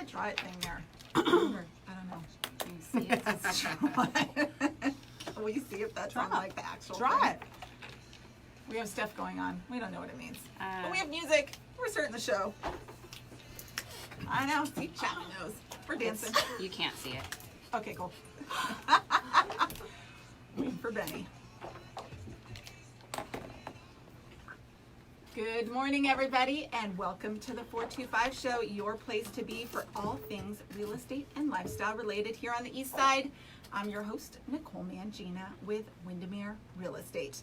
that draw it thing there? I don't know. Can you see it? It's dry. Will you see if that's on like the actual Draw thing? it. We have stuff going on. We don't know what it means. But we have music. We're starting the show. I know. See, Chapman knows. We're dancing. You can't see it. Okay, cool. Waiting for Benny. Good morning, everybody, and welcome to the 425 Show, your place to be for all things real estate and lifestyle related here on the East Side. I'm your host, Nicole Mangina with Windermere Real Estate.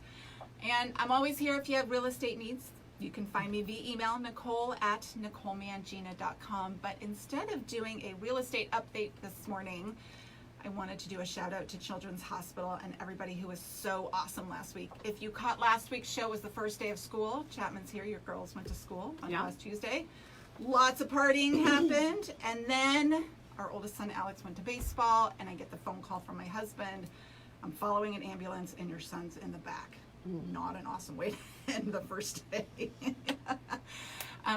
And I'm always here if you have real estate needs. You can find me via email, nicole@nicolemangina.com. But instead of doing a real estate update this morning, I wanted to do a shout out to Children's Hospital and everybody who was so awesome last week. If you caught last week's show, was the first day of school. Chapman's here. Your girls went to school on last Tuesday. Lots of partying happened. And then our oldest son, Alex, went to baseball. And I get the phone call from my husband. I'm following an ambulance and your son's in the back. Not an awesome way to end the first day.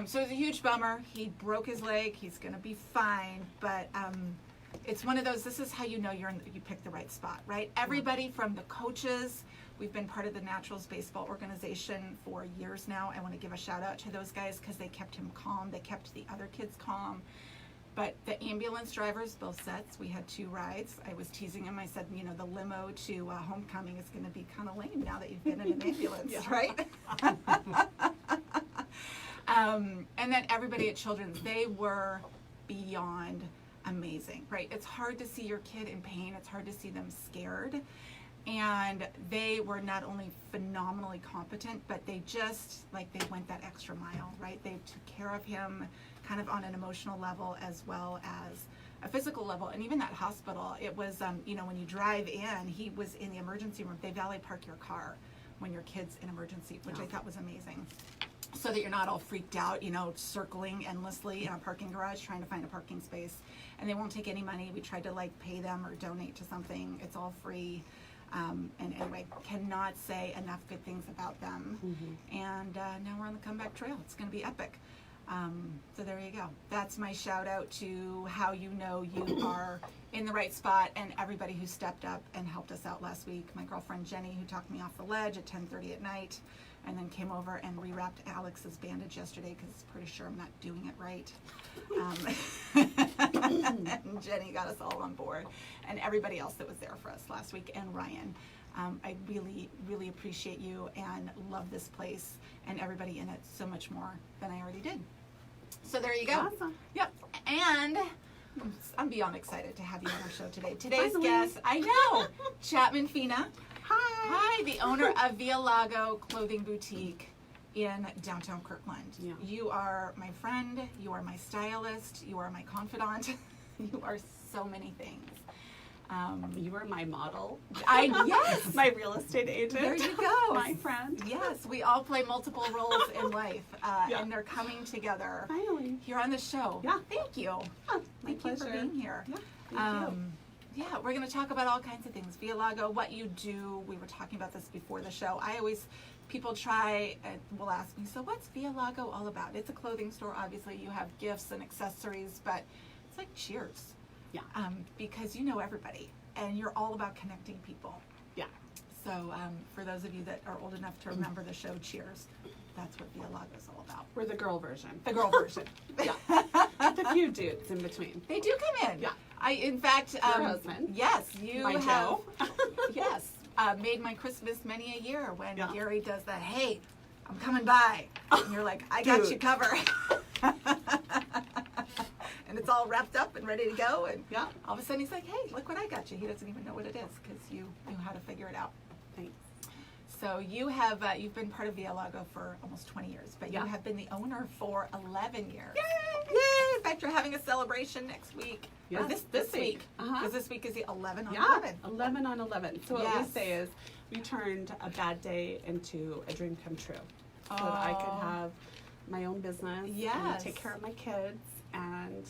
So it was a huge bummer. He broke his leg. He's going to be fine. But it's one of those, this is how you know you picked the right spot, right? Everybody from the coaches, we've been part of the Naturals Baseball organization for years now. I want to give a shout out to those guys because they kept him calm. They kept the other kids calm. But the ambulance drivers, both sets, we had 2 rides. I was teasing him. I said, you know, the limo to homecoming is going to be kind of lame now that you've been in an ambulance, right? And then everybody at Children's, they were beyond amazing, right? It's hard to see your kid in pain. It's hard to see them scared. And they were not only phenomenally competent, but they just, like, they went that extra mile, right? They took care of him kind of on an emotional level as well as a physical level. And even that hospital, it was, you know, when you drive in, he was in the emergency room. They valet park your car when your kid's in emergency, which I thought was amazing. So that you're not all freaked out, you know, circling endlessly in a parking garage trying to find a parking space. And they won't take any money. We tried to, like, pay them or donate to something. It's all free. And anyway, cannot say enough good things about them. And now we're on the comeback trail. It's going to be epic. So there you go. That's my shout out to how you know you are in the right spot, and everybody who stepped up and helped us out last week. My girlfriend Jenny, who talked me off the ledge at 10:30 at night, and then came over and rewrapped Alex's bandage yesterday because I'm pretty sure I'm not doing it right. And Jenny got us all on board, and everybody else that was there for us last week, and Ryan. I really, really appreciate you and love this place and everybody in it so much more than I already did. So there you go. Awesome. Yep. And I'm beyond excited to have you on our show today. Today's guest, I know, Chapman Fina. Hi. Hi, the owner of Via Lago Clothing Boutique in downtown Kirkland. Yeah. You are my friend. You are my stylist. You are my confidant. You are so many things. You were my model. Yes. My real estate agent. There you go. My friend. Yes, we all play multiple roles in life, and they're coming together Finally. here on the show. Yeah. Thank you. Oh, my Thank you pleasure. for being here. Yeah. Thank you. Yeah, we're going to talk about all kinds of things. Via Lago, what you do. We were talking about this before the show. People try and will ask me, so what's Via Lago all about? It's a clothing store, obviously. You have gifts and accessories, but it's like Cheers. Yeah. Because you know everybody, and you're all about connecting people. Yeah. So for those of you that are old enough to remember the show Cheers, that's what Via Lago is all about. We're the girl version. The girl version. Yeah. With a few dudes in between. They do come in. Yeah. In fact, Your husband. Yes, you My have. Joe. Yes, made my Christmas many a year when Yeah. Gary does that. Hey, I'm coming by, and you're like, I got Dude. you covered. And it's all wrapped up and ready to go, and Yeah. all of a sudden he's like, hey, look what I got you. He doesn't even know what it is because you knew how to figure it out. Thanks. So you've been part of Via Lago for almost 20 years, but Yeah. you have been the owner for 11 years. Yay! Yay! In fact, you're having a celebration next week. Yeah, Or this week. Uh-huh. Because this week is the 11 on Yeah. 11. 11 on 11. So what Yes. we say is we turned a bad day into a dream come true. So that I could have my own business Yes. and take care of my kids and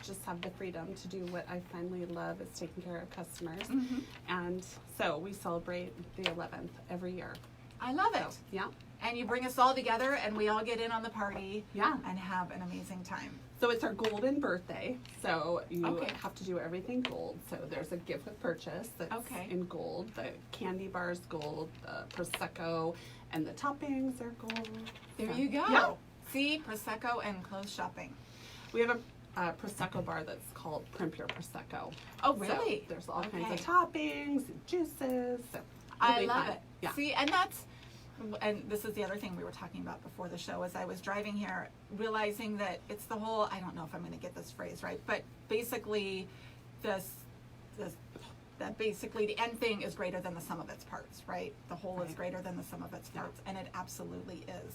just have the freedom to do what I finally love is taking care of customers. Mhm. And so we celebrate the 11th every year. I love it. Yeah. And you bring us all together, and we all get in on the party. Yeah. And have an amazing time. So it's our golden birthday. So you Okay. have to do everything gold. So there's a gift with purchase that's Okay. in gold. The candy bar's gold, the Prosecco, and the toppings are gold. There So, you go. Yeah. See, Prosecco and clothes shopping. We have a Prosecco bar that's called Pure Prosecco. Oh, really? So there's all kinds Okay. of toppings and juices. So I really love fun. it. Yeah. See, and this is the other thing we were talking about before the show, as I was driving here, realizing that it's the whole, I don't know if I'm going to get this phrase right, but basically that basically the end thing is greater than the sum of its parts, right? The whole is Right. greater than the sum of its Yeah. parts, and it absolutely is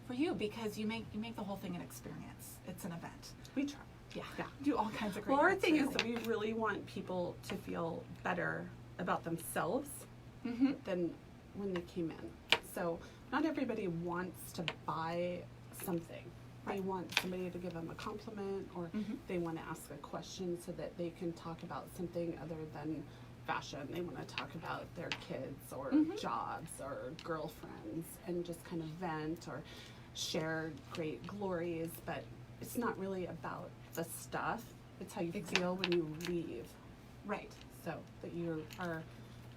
for you, because you make the whole thing an experience. It's an event. We try. Yeah. Yeah. Do all kinds of great Well, our things thing for is that everyone. we really want people to feel better about themselves Mhm. than when they came in. So not everybody wants to buy something. They Right. want somebody to give them a compliment, or Mhm. they want to ask a question so that they can talk about something other than fashion. They want to talk about their kids or Mhm. jobs or girlfriends and just kind of vent or share great glories, but it's not really about the stuff. It's how you feel when you leave, Right. so that you are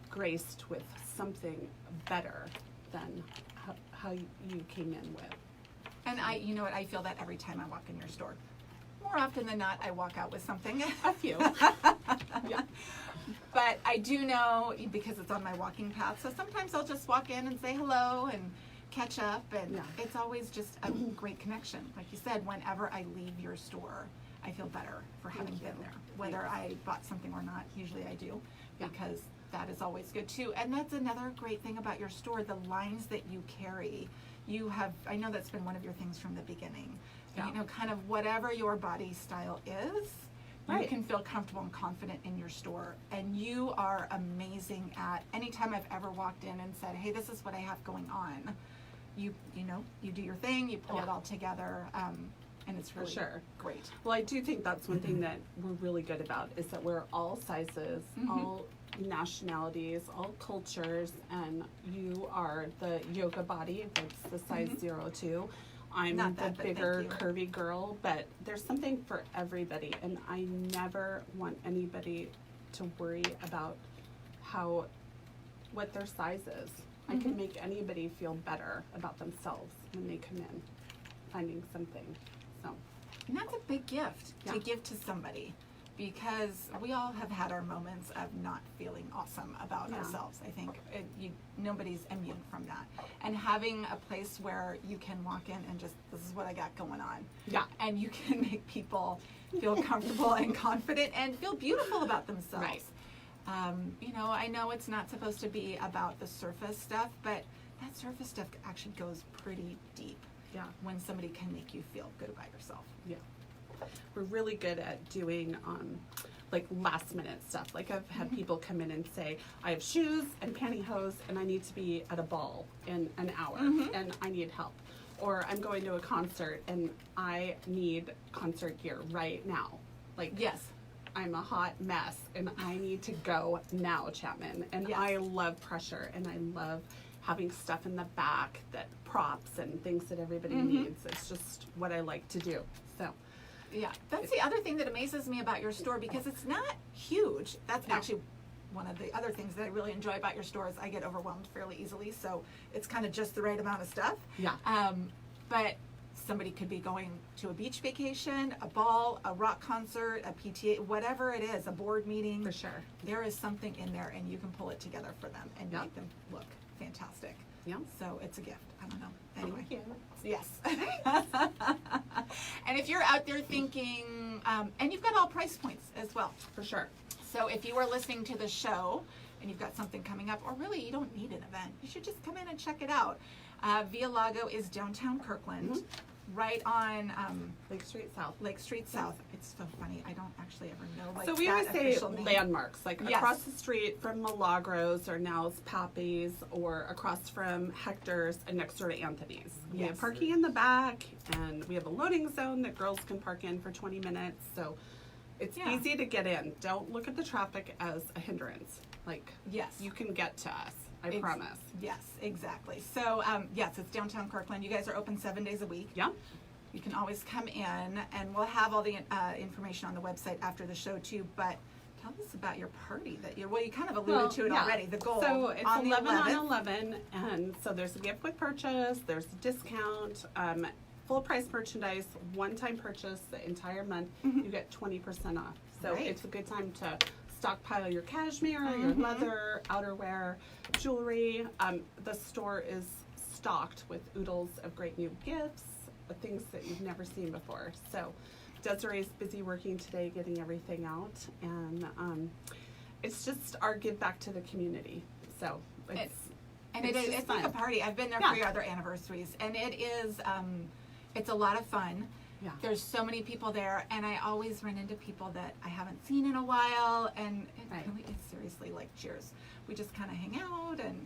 graced with something better than how you came in with. And you know what, I feel that every time I walk in your store. More often than not, I walk out with something. A few. Yeah. But I do know, because it's on my walking path, so sometimes I'll just walk in and say hello and catch up, and Yeah. it's always just a great connection. Like you said, whenever I leave your store, I feel better for having Thank been you. there. Whether I bought something or not, usually I do, Yeah. because that is always good too. And that's another great thing about your store, the lines that you carry. You have, I know that's been one of your things from the beginning. Yeah. You know, kind of whatever your body style is, you Right. can feel comfortable and confident in your store. And you are amazing at, anytime I've ever walked in and said, hey, this is what I have going on, you know, you do your thing, you pull it Yeah. all together, and it's really sure. great. Well, I do think that's one thing that we're really good about, is that we're all sizes, Mhm. all nationalities, all cultures, and you are the yoga body, that's the size Mhm. 02. I'm Not the that, but thank bigger, you. curvy girl, but there's something for everybody, and I never want anybody to worry about what their size is. I can Mhm. make anybody feel better about themselves when they come in, finding something. So, And that's a big gift Yeah. to give to somebody, because we all have had our moments of not feeling awesome about Yeah. ourselves. I think nobody's immune from that. And having a place where you can walk in and just, this is what I got going on. yeah. And you can make people feel comfortable and confident and feel beautiful about themselves. Right. You know, I know it's not supposed to be about the surface stuff, but that surface stuff actually goes pretty deep Yeah. when somebody can make you feel good about yourself. Yeah. We're really good at doing like last minute stuff. Like I've had people come in and say, I have shoes and pantyhose and I need to be at a ball in an hour and I need help. Or I'm going to a concert and I need concert gear right now. Like Yes. I'm a hot mess and I need to go now, Chapman. And Yes. I love pressure and I love having stuff in the back, that props and things that everybody needs. It's just what I like to do. So Yeah, that's the other thing that amazes me about your store, because it's not huge. That's No. actually one of the other things that I really enjoy about your store is I get overwhelmed fairly easily, so it's kind of just the right amount of stuff. yeah. But somebody could be going to a beach vacation, a ball, a rock concert, a PTA, whatever it is, a board meeting. For sure. There is something in there, and you can pull it together for them and Yeah. make them look fantastic. Yeah. So it's a gift. I don't know. Anyway. Thank you. Yes. And if you're out there thinking, and you've got all price points as well. For sure. So if you are listening to the show and you've got something coming up, or really you don't need an event, you should just come in and check it out. Via Lago is downtown Kirkland, right on Lake Street South. Lake Street South. It's so funny. I don't actually ever know like So we that always say official name. landmarks, like Yes. across the street from Milagros or now's Pappy's, or across from Hector's and next door to Anthony's. We Yes. have parking in the back, and we have a loading zone that girls can park in for 20 minutes. So it's Yeah. easy to get in. Don't look at the traffic as a hindrance. Like Yes. you can get to us. I promise. Yes, exactly. So, yes, it's downtown Kirkland. You guys are open 7 days a week. Yeah. You can always come in, and we'll have all the information on the website after the show too. But tell us about your party that you kind of alluded to it already. The goal. So it's on 11 the 11th. on 11, and so there's a gift with purchase. There's a discount. Full price merchandise, one-time purchase the entire month. You get 20% off. So Great. it's a good time to stockpile your cashmere, your leather, outerwear, jewelry. The store is stocked with oodles of great new gifts, things that you've never seen before. So Desiree's busy working today getting everything out, and it's just our give back to the community. So it's like a party. I've been there for your other anniversaries, and it is it's a lot of fun. Yeah. There's so many people there, and I always run into people that I haven't seen in a while, and it's seriously like cheers. We just kind of hang out and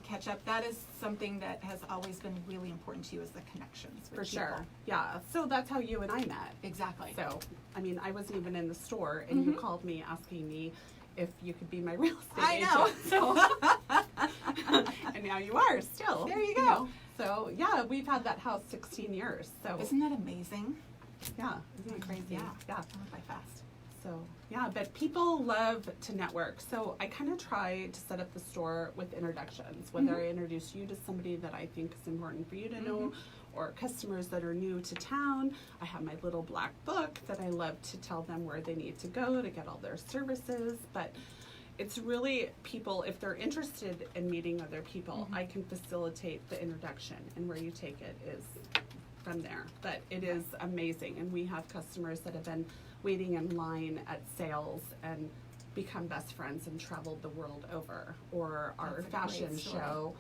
catch up. That is something that has always been really important to you, is the connections with For people. sure. Yeah. So that's how you and I met. Exactly. So, I mean, I wasn't even in the store, and you called me asking me if you could be my real estate agent. I know. And now you are still. There you go. know. So, yeah, we've had that house 16 years. So, Isn't that amazing? yeah, isn't it crazy? Yeah. Yeah. I went by fast. So, yeah, but people love to network. So I kind of try to set up the store with introductions, whether I introduce you to somebody that I think is important for you to know, or customers that are new to town. I have my little black book that I love to tell them where they need to go to get all their services. But it's really people, if they're interested in meeting other people, I can facilitate the introduction, and where you take it is from there. But it is amazing, and we have customers that have been waiting in line at sales and become best friends and traveled the world over. Or our That's a fashion great story. show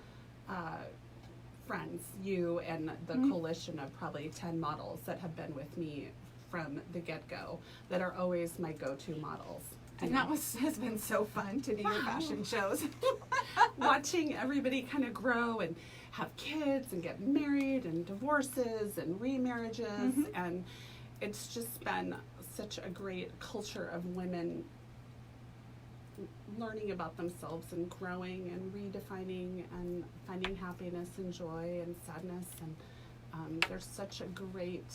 friends, you and the coalition of probably 10 models that have been with me from the get-go, that are always my go-to models. And that has been so fun to do your fashion shows. Watching everybody kind of grow and have kids and get married and divorces and remarriages, and it's just been such a great culture of women learning about themselves and growing and redefining and finding happiness and joy and sadness, and there's such a great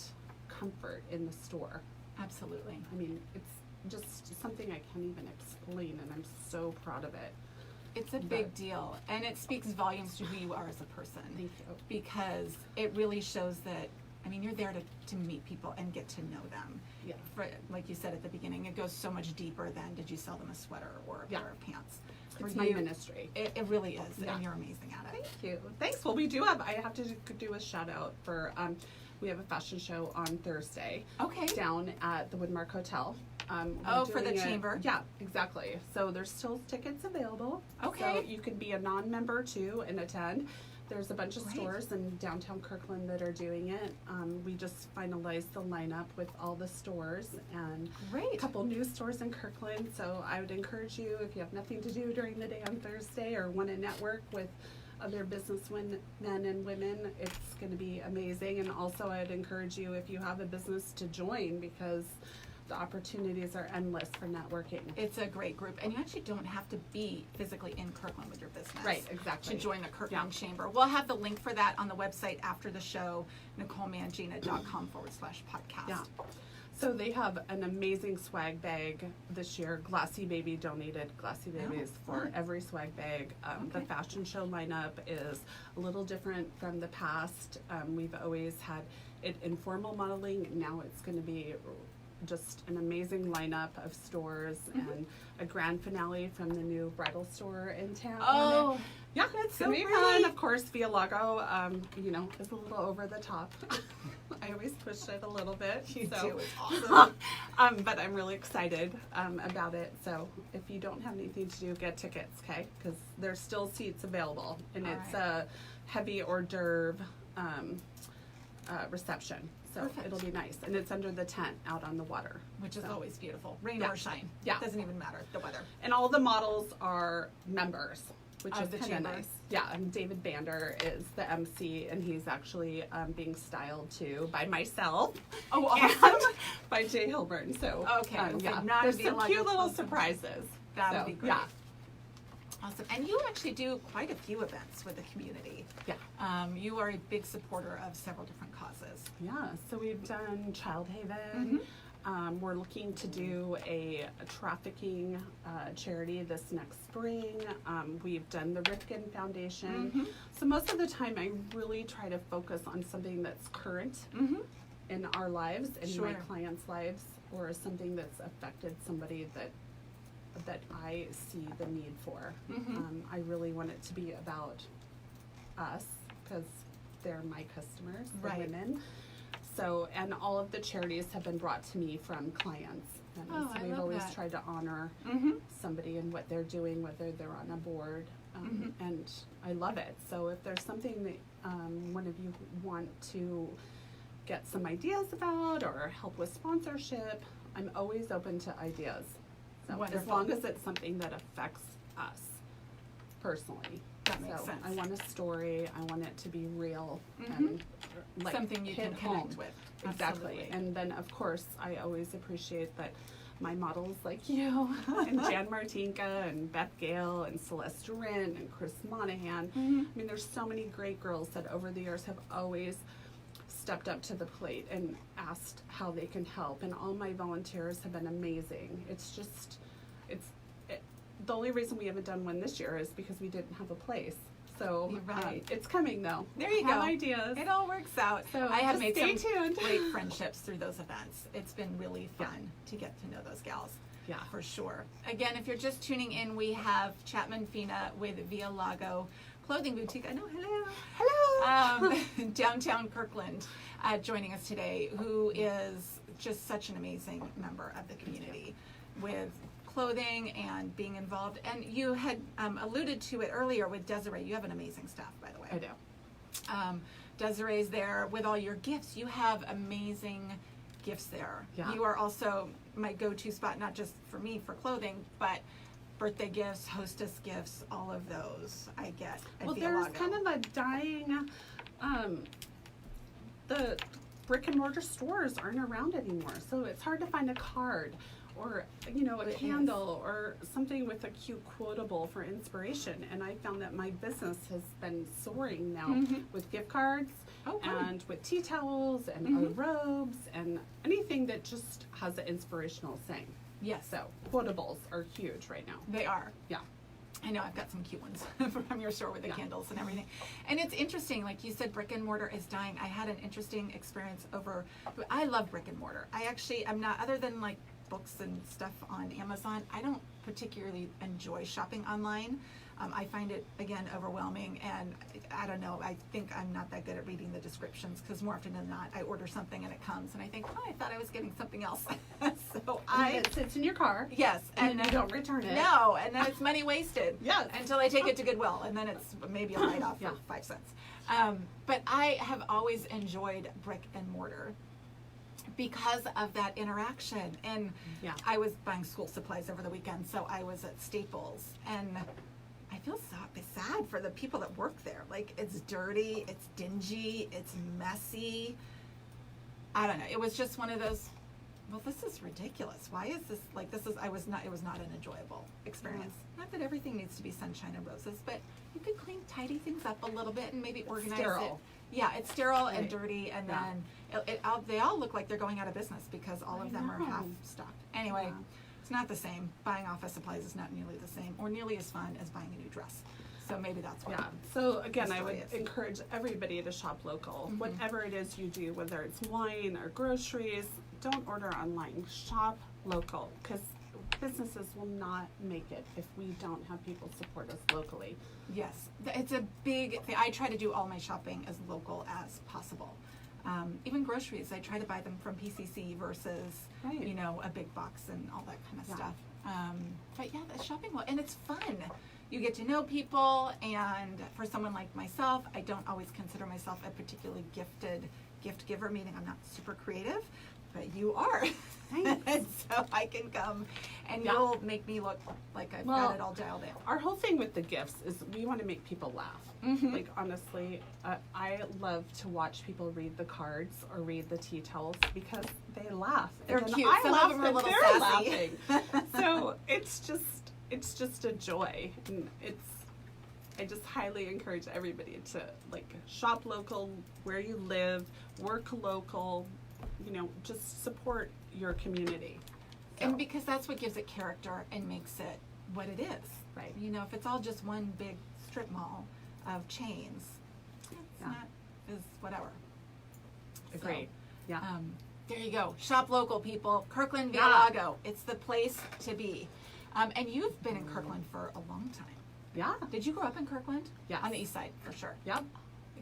comfort in the store. Absolutely. I mean, it's just something I can't even explain, and I'm so proud of it. It's a big deal, and it speaks volumes to who you are as a person. Thank you. Because it really shows that, I mean, you're there to meet people and get to know them. Yeah. Like you said at the beginning, it goes so much deeper than did you sell them a sweater or a pair of pants. It's my ministry. It really is, Yeah. and you're amazing at it. Thank you. Thanks. Well, we do have, I have to do a shout out for, we have a fashion show on Thursday. Okay. Down at the Woodmark Hotel. For the chamber? Yeah, exactly. So there's still tickets available. Okay. So you can be a non-member too and attend. There's a bunch of Great. stores in downtown Kirkland that are doing it. We just finalized the lineup with all the stores, and Great. a couple new stores in Kirkland. So I would encourage you, if you have nothing to do during the day on Thursday or want to network with other businessmen and women, it's going to be amazing. And also I'd encourage you, if you have a business, to join, because the opportunities are endless for networking. It's a great group, and you actually don't have to be physically in Kirkland with your business. Right, exactly. To join the Kirkland Chamber. We'll have the link for that on the website after the show, NicoleMangina.com/podcast. Yeah. So they have an amazing swag bag this year. Glassy Baby donated Glassy Babies for every swag bag. The fashion show lineup is a little different from the past. We've always had it informal modeling. Now it's going to be just an amazing lineup of stores, and a grand finale from the new bridal store in town. Oh, yeah, that's so gonna be great. fun. Of course, via Lago, is a little over the top. I always push it a little bit. You so. do. It's awesome. But I'm really excited about it. So if you don't have anything to do, get tickets, okay? Because there's still seats available, and it's a heavy hors d'oeuvre reception. So Perfect. It'll be nice, and it's under the tent out on the water, Which is always beautiful. Rain Yeah. or shine. Yeah. Doesn't even matter, the weather. and all the models are members, which Of is the kind of chamber. nice. Yeah, and David Bander is the MC, and he's actually being styled too by myself. Oh, and awesome. by Jay Hilburn. So Okay, so yeah, not there's the some Lago cute little exclusive. surprises. That would So, be great. Yeah. Awesome. And you actually do quite a few events with the community. Yeah. You are a big supporter of several different causes. Yeah, so we've done Child Haven. We're looking to do a trafficking charity this next spring. We've done the Ripken Foundation. So most of the time I really try to focus on something that's current in our lives, in my clients' lives, or something that's affected somebody that I see the need for. I really want it to be about us, because they're my customers, the women. So, and all of the charities have been brought to me from clients. And so we've always tried to honor somebody and what they're doing, whether they're on a board. And I love it. So if there's something that one of you want to get some ideas about or help with sponsorship, I'm always open to ideas. So as long as it's something that affects us personally. That makes sense. I want a story. I want it to be real and like something you can connect with. Exactly. Absolutely. And then of course I always appreciate that my models like you and Jan Martinka and Beth Gale and Celeste Durin and Chris Monahan. I mean, there's so many great girls that over the years have always stepped up to the plate and asked how they can help, and all my volunteers have been amazing. It's just, the only reason we haven't done one this year is because we didn't have a place. So it's coming though. There you have go. ideas. It all works out. So I have made stay some tuned. great friendships through those events. It's been really fun to get to know those gals. Yeah. For sure. Again, if you're just tuning in, we have Chapman Fina with Via Lago Clothing Boutique. I know, hello. Downtown Kirkland joining us today, who is just such an amazing member of the community with clothing and being involved. And you had alluded to it earlier with Desiree. You have an amazing staff, by the way. I do. Desiree's there with all your gifts. You have amazing gifts there. Yeah. You are also my go-to spot, not just for me for clothing, but birthday gifts, hostess gifts, all of those I get at Well, Via there's Lago. kind of a dying, the brick and mortar stores aren't around anymore, so it's hard to find a card or, you know, a candle or something with a cute quotable for inspiration. And I found that my business has been soaring now with gift cards and with tea towels and our robes and anything that just has an inspirational saying. Yes. So quotables are huge right now. They are. Yeah. I know, I've got some cute ones from your store with the candles and everything. And it's interesting, like you said, brick and mortar is dying. I had an interesting experience I love brick and mortar. I'm not, other than like books and stuff on Amazon, I don't particularly enjoy shopping online. I find it, again, overwhelming, and I don't know, I think I'm not that good at reading the descriptions, because more often than not, I order something and it comes, and I think, I thought I was getting something else. So it sits in your car. Yes. And you don't return it. No, and then it's money wasted. Yes. Until I take it to Goodwill, and then it's maybe a write-off for 5 cents. But I have always enjoyed brick and mortar because of that interaction. And I was buying school supplies over the weekend, so I was at Staples, and I feel sad for the people that work there. Like, it's dirty, it's dingy, it's messy. I don't know. It was just one of those, well, this is ridiculous. Why is this like this? It was not an enjoyable experience. Not that everything needs to be sunshine and roses, but you could tidy things up a little bit and maybe organize it. Yeah, it's sterile and dirty, and then they all look like they're going out of business because all of them are half stocked. Anyway, it's not the same. Buying office supplies is not nearly the same or nearly as fun as buying a new dress. So maybe that's what. Yeah. So again, I would encourage everybody to shop local. Whatever it is you do, whether it's wine or groceries, don't order online. Shop local, because businesses will not make it if we don't have people support us locally. Yes, it's a big thing. I try to do all my shopping as local as possible. Even groceries, I try to buy them from PCC versus, you know, a big box and all that kind of stuff. But yeah, the shopping, and it's fun. You get to know people, and for someone like myself, I don't always consider myself a particularly gifted gift giver, meaning I'm not super creative, but you are. And so I can come and you'll make me look like I've got it all dialed in. Our whole thing with the gifts is we want to make people laugh. Like, honestly, I love to watch people read the cards or read the tea towels because they laugh. They're and cute. I Some laugh of them are a little they're sassy. laughing. So it's just, it's just a joy, and I just highly encourage everybody to like shop local where you live, work local, just support your community. So. And because that's what gives it character and makes it what it is. Right. If it's all just one big strip mall of chains, it's not, is whatever. Agree. So, there you go. Shop local, people. Kirkland via Yeah. Lago. It's the place to be. And you've been in Kirkland for a long time. Yeah. Did you grow up in Kirkland? Yes. On the east side, for sure. Yep.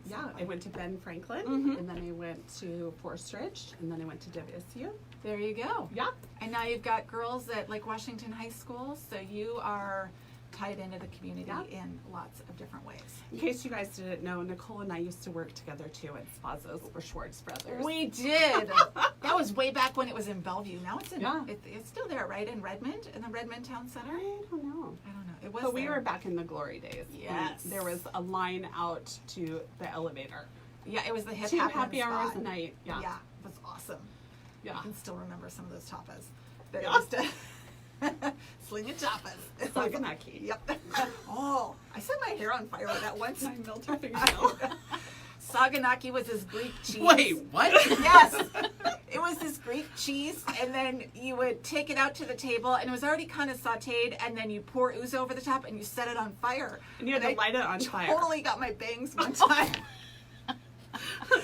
Yeah, Exactly. I went to Ben Franklin, Mhm. and then I went to Forest Ridge, and then I went to WSU. There you go. Yeah. And now you've got girls at Lake Washington High School, so you are tied into the community Yeah. in lots of different ways. In case you guys didn't know, Nicole and I used to work together too at Spazzo's for Schwartz Brothers. We did. That was way back when it was in Bellevue. Now it's in. Yeah. It's still there, right? In Redmond, in the Redmond Town Center. I don't know. I don't know. It was. But we there. were back in the glory days. when Yes. There was a line out to the elevator. Yeah, it was the hip 2 happening happy hours spot. a night. Yeah. Yeah, it was awesome. Yeah. I can still remember some of those tapas. That Yeah. used to sling a tapas. Saganaki. Yep. Oh, I set my hair on fire with that once. My melted fingernail. Saganaki was this Greek cheese. Wait, what? Yes. It was this Greek cheese, and then you would take it out to the table, and it was already kind of sauteed, and then you pour ouzo over the top, and you set it on fire. And you had to I light it on fire. Totally got my bangs one time.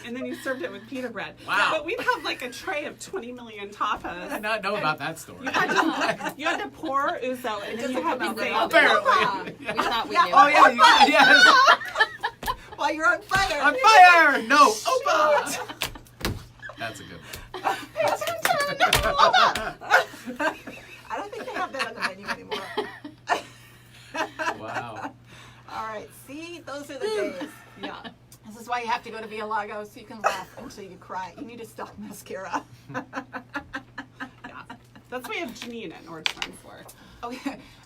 And then you served it with pita bread. Wow. But we'd have like a tray of 20 million tapas. I did not know about that story. You had to pour ouzo, and then you had to doesn't say, come out Apparently. We thought we Yeah. knew. Oh yeah, yes. While you're on fire. On fire! No, Opa! That's a good one. I don't think they have that on the menu anymore. Wow. All right, see, those are the days. yeah. This is why you have to go to Via Lago so you can laugh until you cry. You need to stop mascara. Yeah. That's what we have Janine at Nordstrom for.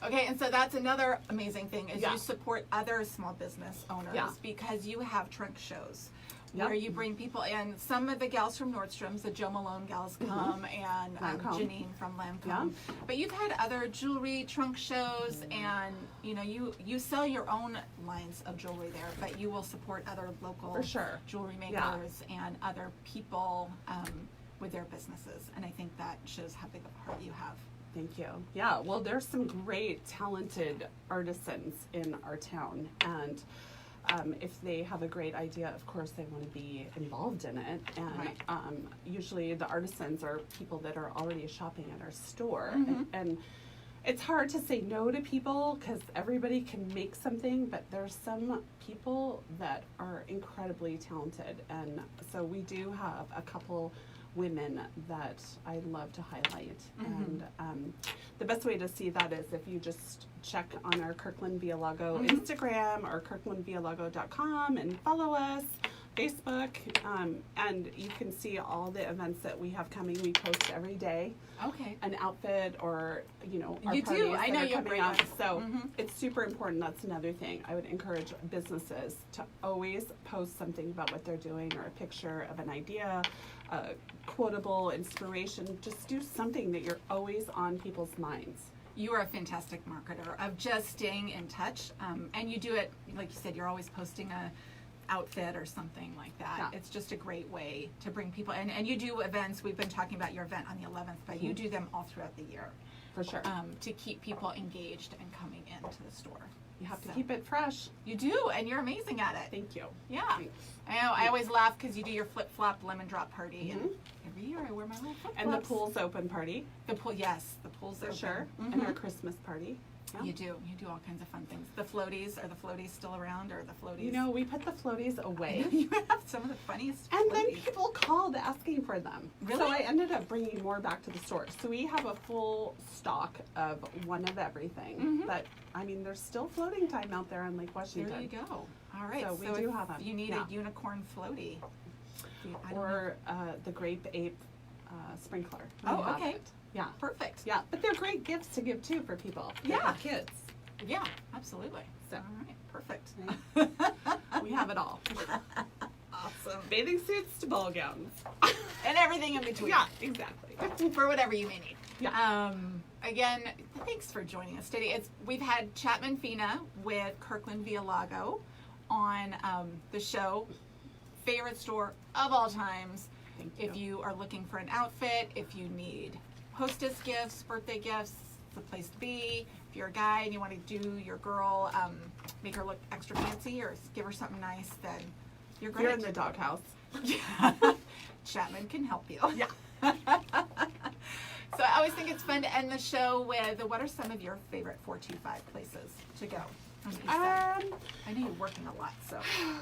Okay, and so that's another amazing thing is Yeah. you support other small business owners Yeah. because you have trunk shows Yep. where you bring people in. Some of the gals from Nordstrom's, the Joe Malone gals come, and Lancome. Janine from Lancome. Yeah. But you've had other jewelry trunk shows, and you sell your own lines of jewelry there, but you will support other local For sure. jewelry Yeah. makers and other people with their businesses. And I think that shows how big of a heart you have. Thank you. Yeah, well, there's some great, talented artisans in our town, and if they have a great idea, of course, they want to be involved in it. And Right. Usually, the artisans are people that are already shopping at our store, Mm-hmm. and it's hard to say no to people because everybody can make something, but there's some people that are incredibly talented, and so we do have a couple women that I love to highlight. Mm-hmm. And the best way to see that is if you just check on our Kirkland Via Lago Mm-hmm. Instagram or kirklandvialago.com and follow us, Facebook, and you can see all the events that we have coming. We post every day Okay. an outfit or, our You do. parties I that know are you have coming great up. ones. So Mhm. it's super important. That's another thing. I would encourage businesses to always post something about what they're doing or a picture of an idea, a quotable inspiration. Just do something that you're always on people's minds. You are a fantastic marketer of just staying in touch, and you do it like you said. You're always posting a outfit or something like that. Yeah. It's just a great way to bring people in. And you do events. We've been talking about your event on the 11th, but you do them all throughout the year For sure. to keep people engaged and coming into the store. You have to So- keep it fresh. You do, and you're amazing at it. Thank you. Yeah. Thanks. I know. I always laugh because you do your flip flop lemon drop party, and every year I wear my little flip flops. And the pool's open party, The pool, yes, the pool's for open. sure. Mhm. And our Christmas party. Yeah. You do all kinds of fun things. The floaties, are the floaties still around, or the floaties? You know, we put the floaties away. you have some of the funniest And then floaties. people called asking for them. Really? So I ended up bringing more back to the store. So we have a full stock of one of everything. Mhm. But, I mean, there's still floating time out there on Lake Washington. There you go. All right. So we do if have 'em. you need Yeah. a unicorn floaty. I don't know. Or the grape ape sprinkler. We Oh, have okay. it. Yeah. Perfect. Yeah, but they're great gifts to give too for people. that Yeah. have kids. Yeah, absolutely. So. All right. Perfect. We have it all. Awesome. Bathing suits to ball gowns. And everything in between. Yeah, exactly. For whatever you may need. Yeah. Again, Thanks for joining us today. We've had Chapman Fina with Kirkland via Lago on the show. Favorite store of all times. Thank If you. you are looking for an outfit, if you need hostess gifts, birthday gifts, it's the place to be. If you're a guy and you want to do your girl, make her look extra fancy or give her something nice, then you're great. You're in the doghouse. Chapman can help you. Yeah. So I always think it's fun to end the show with, what are some of your favorite 425 places to go on the east side? I know you're working a lot, so.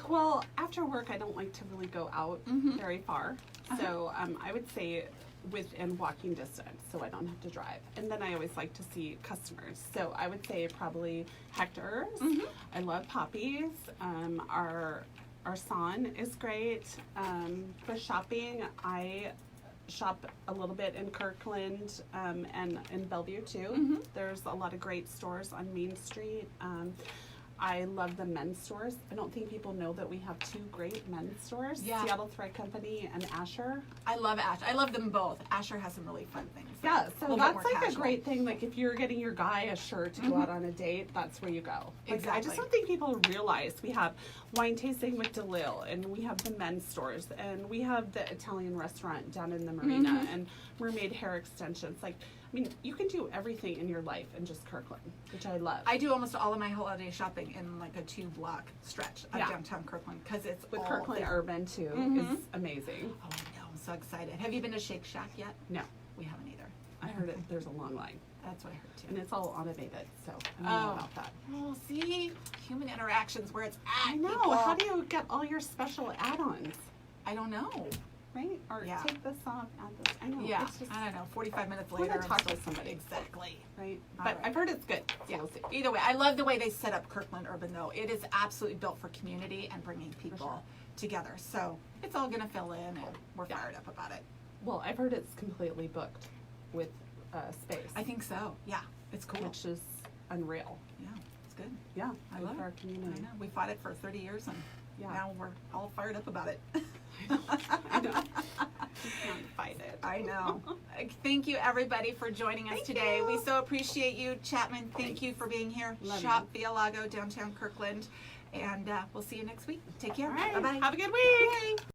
Well, after work, I don't like to really go out very far. So I would say within walking distance, so I don't have to drive. And then I always like to see customers. So I would say probably Hector's. I love Poppy's. Our son is great. For shopping, I shop a little bit in Kirkland and in Bellevue too. There's a lot of great stores on Main Street. I love the men's stores. I don't think people know that we have two great men's stores, Yeah. Seattle Thread Company and Asher. I love Asher. I love them both. Asher has some really fun things. Yeah, so little bit that's more like a casual. great thing. Like if you're getting your guy a shirt to go out on a date, that's where you go. Like, I Exactly. just don't think people realize we have wine tasting with DeLille, and we have the men's stores, and we have the Italian restaurant down in the marina, and Mermaid hair extensions. Like, I mean, you can do everything in your life in just Kirkland, which I love. I do almost all of my holiday shopping in like a 2-block stretch of Yeah. downtown Kirkland because it's With all Kirkland there. Urban too is amazing. Oh, I know. I'm so excited. Have you been to Shake Shack yet? No, We haven't either. I heard it. There's a long line, That's what I heard too. and it's all automated, so I don't know Oh. about that. Oh, see? Human interactions where it's at. I know. people. How do you get all your special add-ons? I don't know. Right? Or Yeah. take this off, add this. I know. Yeah. It's just, I don't know. 45 minutes wanna later. I'm talk to still- somebody. Exactly. right? All But right. I've heard it's good. So Yeah. we'll see. Either way, I love the way they set up Kirkland Urban though. It is absolutely built for community and bringing people sure. together. So it's all going to fill in and we're Yeah. fired up about it. Well, I've heard it's completely booked with space, I think so. Yeah. It's cool. which is unreal. Yeah. It's good. Yeah, I good love for it. our I community. know. We fought it for 30 years and Yeah. now we're all fired up about it. I know. You can't fight it. I know. Thank you everybody for joining us Thank today. you. We so appreciate you. Chapman, thank you for being here. Love Shop via Lago, downtown Kirkland. And we'll see you next week. Take care. All right. Bye-bye. Have a good week. Bye.